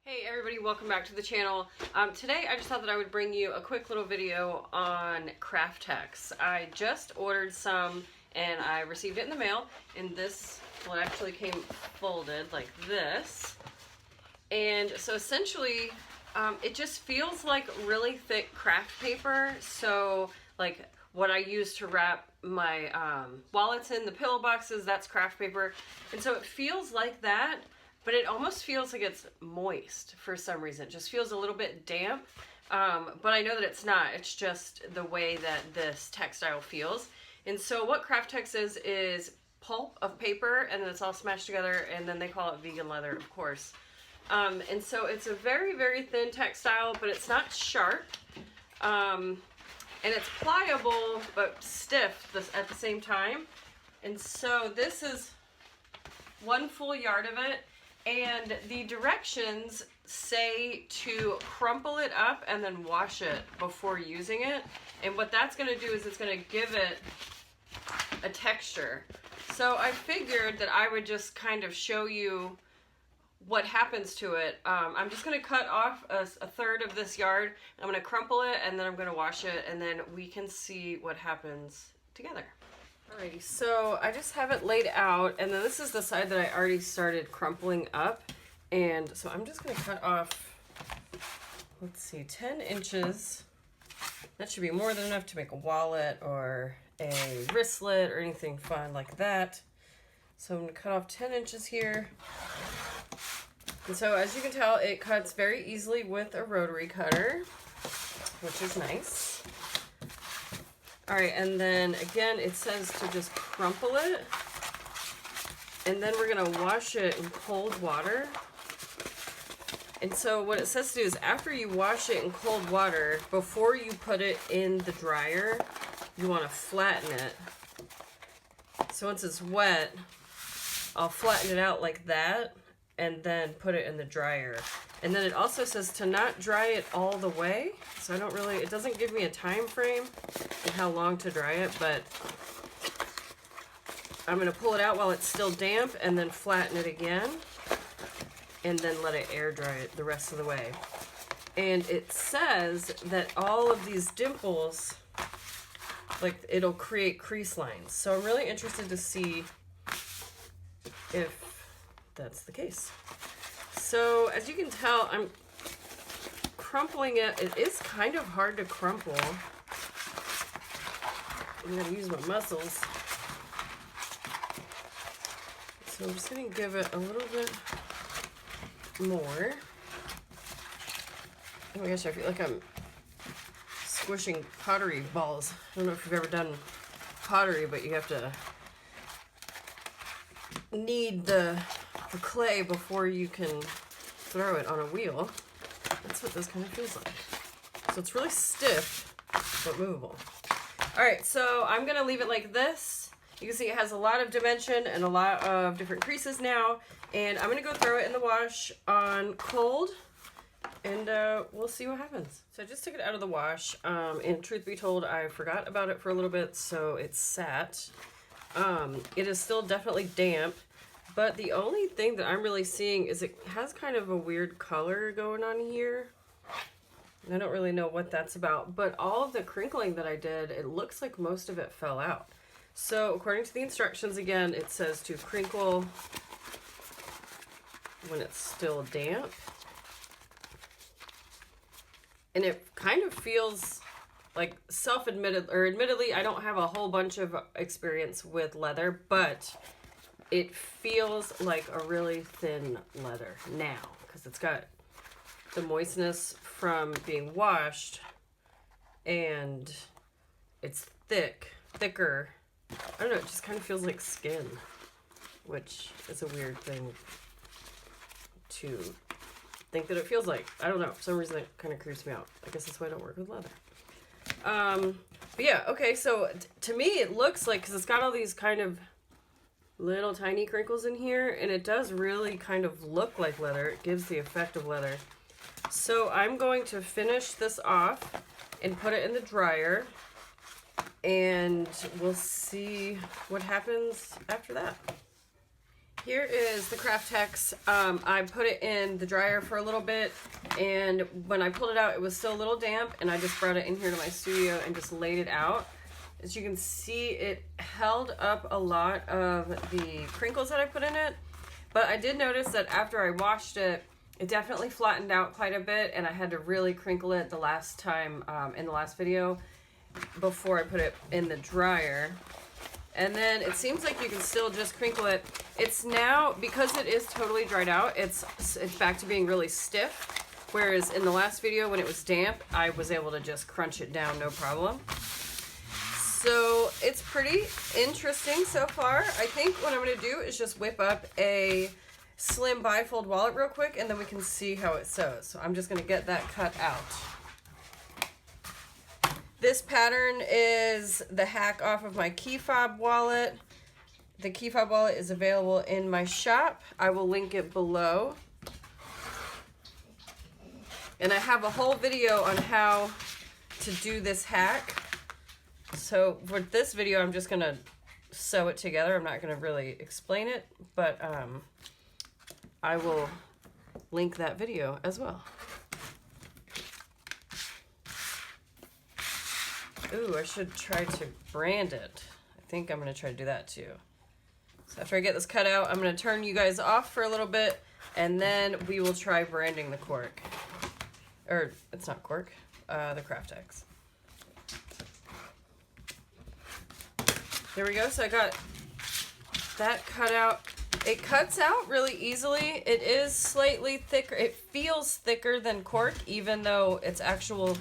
Hey everybody, welcome back to the channel. Today I just thought that I would bring you a quick little video on Kraft-Tex. I just ordered some and I received it in the mail, and this, well, it actually came folded like this. And so essentially it just feels like really thick craft paper. So like what I use to wrap my wallets in, the pillow boxes, that's craft paper. And so it feels like that, but it almost feels like it's moist for some reason. It just feels a little bit damp, but I know that it's not. It's just the way that this textile feels. And so what Kraft-Tex is pulp of paper, and then it's all smashed together, and then they call it vegan leather, of course. And so it's a very, very thin textile, but it's not sharp. And it's pliable, but stiff at the same time. And so this is one full yard of it. And the directions say to crumple it up and then wash it before using it. And what that's going to do is it's going to give it a texture. So I figured that I would just kind of show you what happens to it. I'm just going to cut off a third of this yard. I'm going to crumple it and then I'm going to wash it, and then we can see what happens together. Alrighty, so I just have it laid out, and then this is the side that I already started crumpling up. And so I'm just going to cut off, let's see, 10 inches. That should be more than enough to make a wallet or a wristlet or anything fun like that. So I'm going to cut off 10 inches here. And so as you can tell, it cuts very easily with a rotary cutter, which is nice. All right, and then again, it says to just crumple it, and then we're gonna wash it in cold water. And so what it says to do is after you wash it in cold water, before you put it in the dryer, you wanna flatten it. So once it's wet, I'll flatten it out like that, and then put it in the dryer. And then it also says to not dry it all the way. So I don't really, it doesn't give me a time frame and how long to dry it, but I'm gonna pull it out while it's still damp and then flatten it again and then let it air dry it the rest of the way. And it says that all of these dimples, like, it'll create crease lines. So I'm really interested to see if that's the case. So as you can tell, I'm crumpling it. It is kind of hard to crumple. I'm gonna use my muscles. So I'm just gonna give it a little bit more. Oh my gosh, I feel like I'm squishing pottery balls. I don't know if you've ever done pottery, but you have to knead the clay before you can throw it on a wheel. That's what this kind of feels like. So it's really stiff, but movable. All right, so I'm gonna leave it like this. You can see it has a lot of dimension and a lot of different creases now. And I'm gonna go throw it in the wash on cold, and we'll see what happens. So I just took it out of the wash, and truth be told, I forgot about it for a little bit, so it sat. It is still definitely damp. But the only thing that I'm really seeing is it has kind of a weird color going on here. And I don't really know what that's about. But all of the crinkling that I did, it looks like most of it fell out. So according to the instructions, again, it says to crinkle when it's still damp. And it kind of feels like admittedly, I don't have a whole bunch of experience with leather, but it feels like a really thin leather now because it's got the moistness from being washed, and it's thicker. I don't know, it just kind of feels like skin, which is a weird thing to think that it feels like. I don't know, for some reason it kind of creeps me out. I guess that's why I don't work with leather. But yeah, okay, so to me it looks like, because it's got all these kind of little tiny crinkles in here, and it does really kind of look like leather. It gives the effect of leather. So I'm going to finish this off and put it in the dryer, and we'll see what happens after that. Here is the Kraft-Tex. I put it in the dryer for a little bit, and when I pulled it out, it was still a little damp, and I just brought it in here to my studio and just laid it out. As you can see, it held up a lot of the crinkles that I put in it, but I did notice that after I washed it, it definitely flattened out quite a bit, and I had to really crinkle it the last time in the last video before I put it in the dryer. And then it seems like you can still just crinkle it. It's now, because it is totally dried out, it's back to being really stiff. Whereas in the last video when it was damp, I was able to just crunch it down, no problem. So it's pretty interesting so far. I think what I'm gonna do is just whip up a slim bifold wallet real quick, and then we can see how it sews. So I'm just gonna get that cut out. This pattern is the hack off of my key fob wallet. The key fob wallet is available in my shop. I will link it below. And I have a whole video on how to do this hack. So for this video, I'm just gonna sew it together. I'm not gonna really explain it, but I will link that video as well. Ooh, I should try to brand it. I think I'm gonna try to do that too. So after I get this cut out, I'm gonna turn you guys off for a little bit, and then we will try branding the cork. Or, it's not cork, the Kraft-Tex. There we go, so I got that cut out. It cuts out really easily. It is slightly thicker. It feels thicker than cork, even though its actual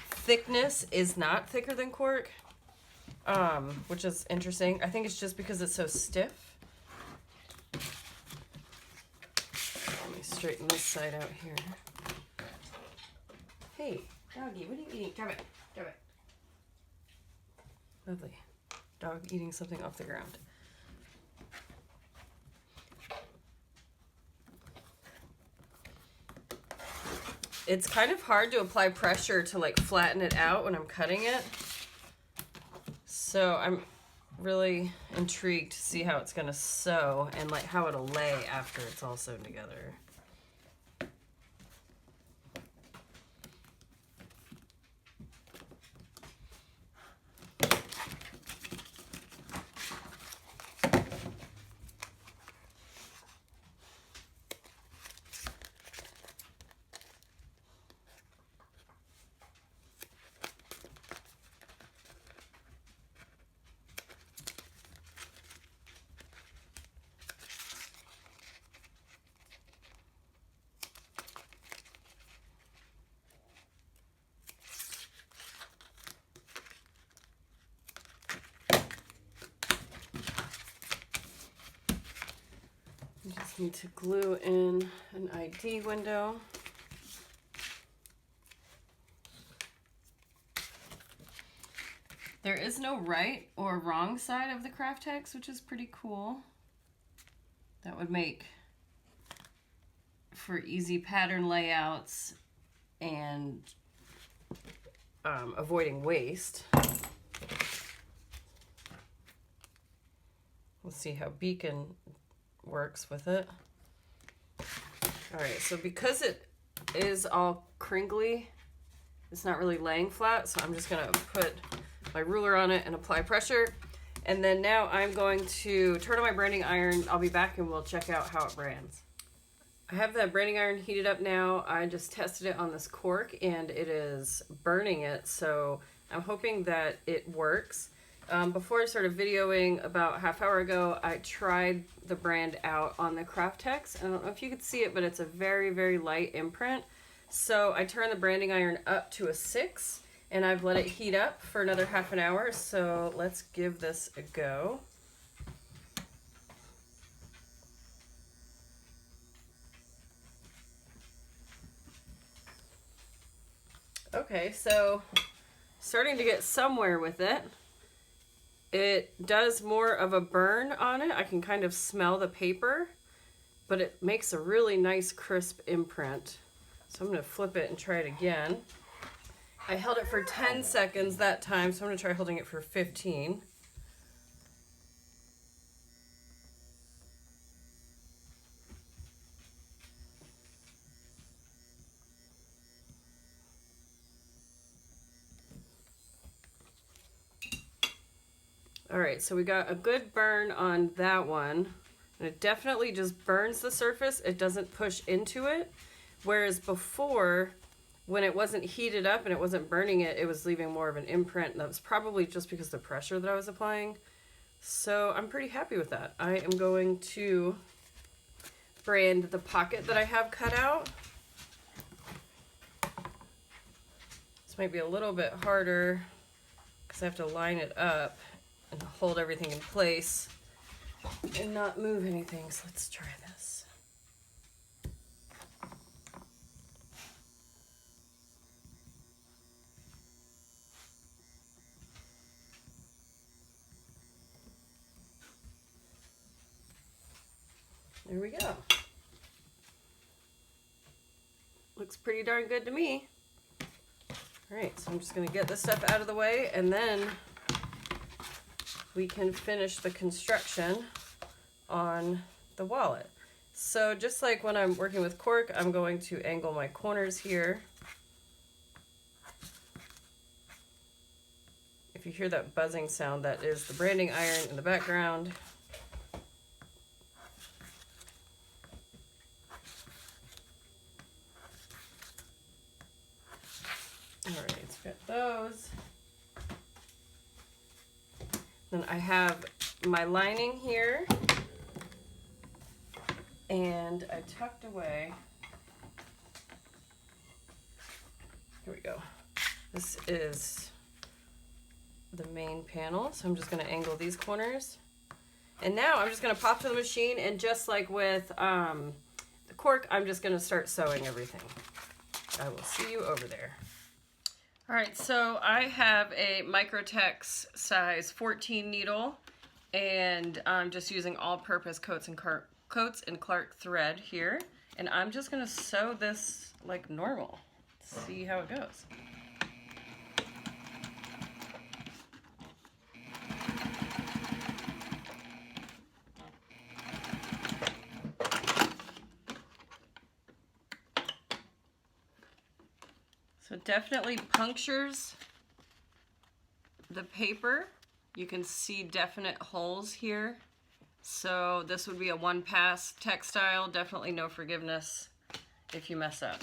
thickness is not thicker than cork, which is interesting. I think it's just because it's so stiff. Let me straighten this side out here. Hey, doggy, what are you eating? Grab it, grab it. Lovely. Dog eating something off the ground. It's kind of hard to apply pressure to like flatten it out when I'm cutting it. So I'm really intrigued to see how it's gonna sew and like how it'll lay after it's all sewn together. I just need to glue in an ID window. There is no right or wrong side of the Kraft-Tex, which is pretty cool. That would make for easy pattern layouts and avoiding waste. Let's see how Beacon works with it. All right, so because it is all crinkly, it's not really laying flat, so I'm just gonna put my ruler on it and apply pressure. And then now I'm going to turn on my branding iron. I'll be back and we'll check out how it brands. I have that branding iron heated up now. I just tested it on this cork and it is burning it, so I'm hoping that it works. Before I started videoing about half hour ago, I tried the brand out on the Kraft-Tex. I don't know if you could see it, but it's a very, very light imprint. So I turned the branding iron up to a 6, and I've let it heat up for another half an hour. So let's give this a go. Okay, so starting to get somewhere with it. It does more of a burn on it. I can kind of smell the paper, but it makes a really nice crisp imprint. So I'm gonna flip it and try it again. I held it for 10 seconds that time, so I'm gonna try holding it for 15. All right, so we got a good burn on that one. And it definitely just burns the surface. It doesn't push into it. Whereas before, when it wasn't heated up and it wasn't burning it, it was leaving more of an imprint. And that was probably just because of the pressure that I was applying. So I'm pretty happy with that. I am going to brand the pocket that I have cut out. This might be a little bit harder because I have to line it up and hold everything in place and not move anything. So let's try this. There we go. Looks pretty darn good to me. All right, so I'm just gonna get this stuff out of the way and then we can finish the construction on the wallet. So just like when I'm working with cork, I'm going to angle my corners here. If you hear that buzzing sound, that is the branding iron in the background. All right, let's get those. Then I have my lining here, and I tucked away. Here we go. This is the main panel, so I'm just going to angle these corners. And now I'm just going to pop to the machine, and just like with the cork, I'm just going to start sewing everything. I will see you over there. All right, so I have a micro-tex size 14 needle, and I'm just using all-purpose Coats and Clark thread here, and I'm just gonna sew this like normal. See how it goes. So definitely punctures the paper. You can see definite holes here. So this would be a one-pass textile. Definitely no forgiveness if you mess up.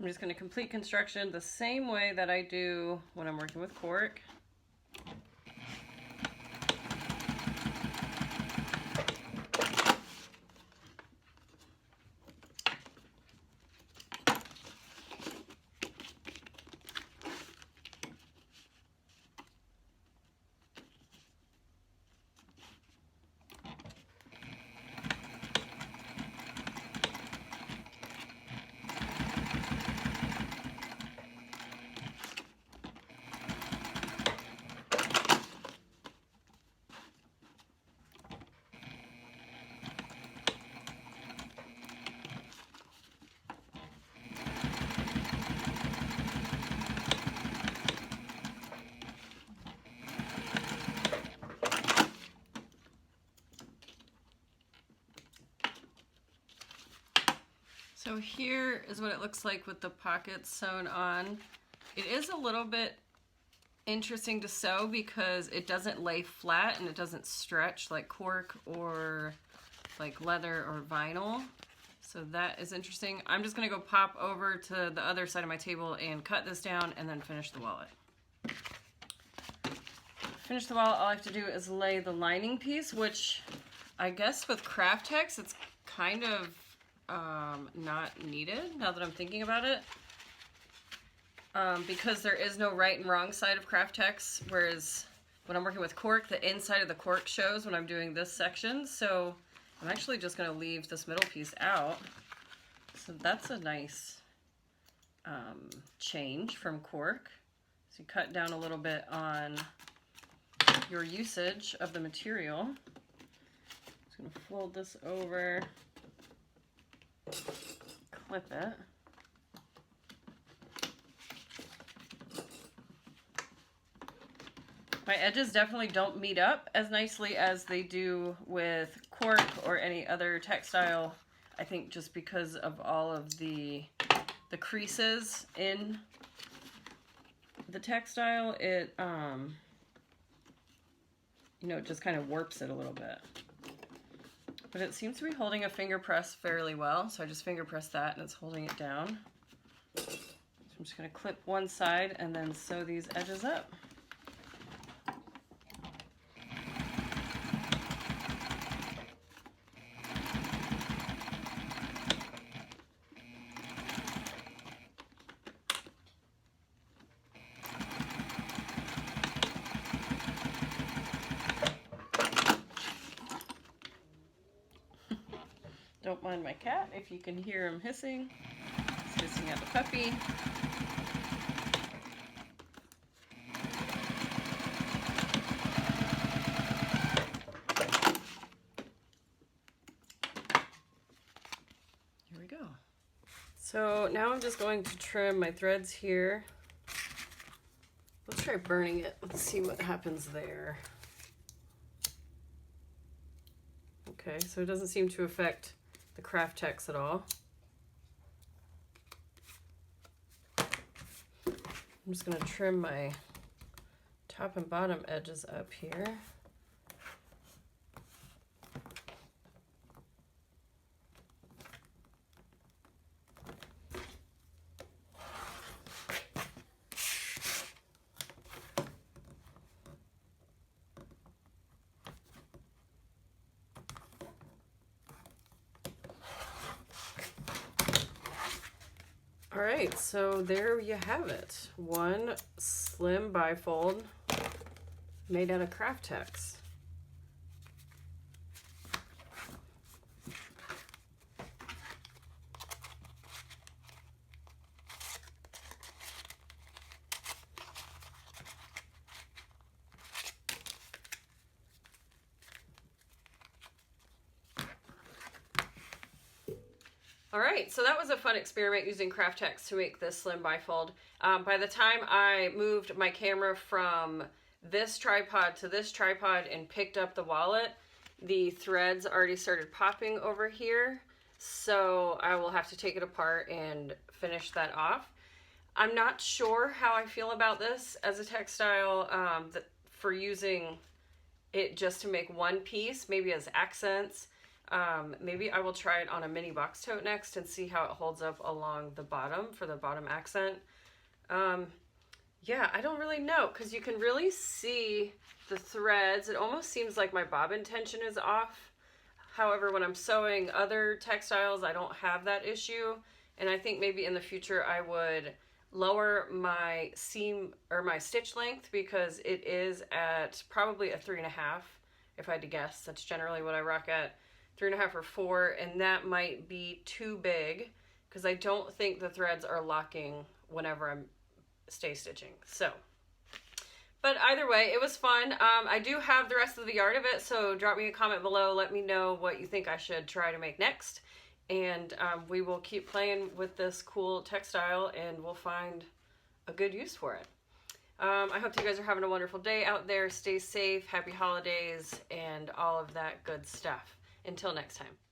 I'm just going to complete construction the same way that I do when I'm working with cork. So here is what it looks like with the pockets sewn on. It is a little bit interesting to sew because it doesn't lay flat and it doesn't stretch like cork or like leather or vinyl. So that is interesting. I'm just gonna go pop over to the other side of my table and cut this down and then finish the wallet. Finish the wallet, all I have to do is lay the lining piece, which I guess with Kraft-Tex, it's kind of not needed now that I'm thinking about it. Because there is no right and wrong side of Kraft-Tex, whereas when I'm working with cork, the inside of the cork shows when I'm doing this section. So I'm actually just going to leave this middle piece out. So that's a nice change from cork. So you cut down a little bit on your usage of the material. Just going to fold this over, clip it. My edges definitely don't meet up as nicely as they do with cork or any other textile. I think just because of all of the creases in the textile, it you know, it just kind of warps it a little bit. But it seems to be holding a finger press fairly well, so I just finger press that and it's holding it down. So I'm just going to clip one side and then sew these edges up. Don't mind my cat if you can hear him hissing. He's hissing at the puppy. Here we go. So now I'm just going to trim my threads here. Let's try burning it. Let's see what happens there. Okay, so it doesn't seem to affect the Kraft-Tex at all. I'm just going to trim my top and bottom edges up here. All right, so there you have it. One slim bifold made out of Kraft-Tex. All right, so that was a fun experiment using Kraft-Tex to make this slim bifold. By the time I moved my camera from this tripod to this tripod and picked up the wallet, the threads already started popping over here. So I will have to take it apart and finish that off. I'm not sure how I feel about this as a textile for using it just to make one piece, maybe as accents. Maybe I will try it on a mini box tote next and see how it holds up along the bottom for the bottom accent. Yeah, I don't really know because you can really see the threads. It almost seems like my bobbin tension is off. However, when I'm sewing other textiles, I don't have that issue. And I think maybe in the future I would lower my seam or my stitch length because it is at probably a 3.5. If I had to guess, that's generally what I rock at. 3.5 or 4, and that might be too big because I don't think the threads are locking whenever I'm stay stitching. So, but either way, it was fun. I do have the rest of the yard of it, so drop me a comment below. Let me know what you think I should try to make next, and we will keep playing with this cool textile, and we'll find a good use for it. I hope you guys are having a wonderful day out there. Stay safe, happy holidays, and all of that good stuff. Until next time.